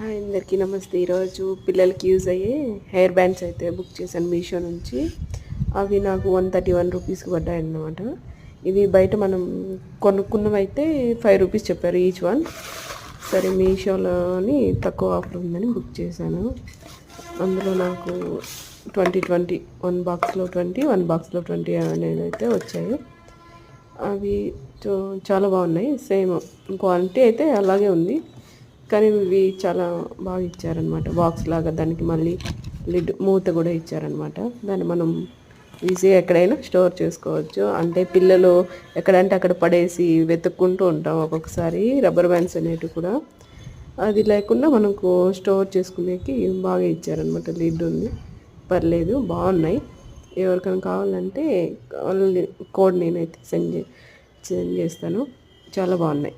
Hi అందరికీ నమస్తే. ఈరోజు పిల్లలకి యూజ్ అయ్యే హెయిర్ బ్యాండ్స్ అయితే బుక్ చేశాను మీషో నుంచి. అవి నాకు 131 రూపీస్కి పడ్డాయి అన్నమాట. ఇవి బయట మనం కొనుక్కున్నవైతే 5 రూపీస్ చెప్పారు ఈచ్ వన్. సరే మీషోలోని తక్కువ ఆఫర్ ఉందని బుక్ చేశాను. అందులో నాకు 20 1 బాక్స్లో 20 1 బాక్స్లో 20 అనేది అయితే వచ్చాయి. అవి చాలా బాగున్నాయి. సేమ్ క్వాలిటీ అయితే అలాగే ఉంది, కానీ ఇవి చాలా బాగా ఇచ్చారనమాట. బాక్స్ లాగా దానికి మళ్ళీ లిడ్ మూత కూడా ఇచ్చారనమాట. దాన్ని మనం ఈజీగా ఎక్కడైనా స్టోర్ చేసుకోవచ్చు. అంటే పిల్లలు ఎక్కడంటే అక్కడ పడేసి వెతుక్కుంటూ ఉంటాం ఒక్కొక్కసారి. రబ్బర్ బ్యాండ్స్ అనేటివి కూడా అది లేకుండా మనకు స్టోర్ చేసుకునేకి బాగా ఇచ్చారనమాట. లిడ్ ఉంది, పర్లేదు, బాగున్నాయి. ఎవరికైనా కావాలంటే కోడ్ నేనైతే సెండ్ చేస్తాను. చాలా బాగున్నాయి.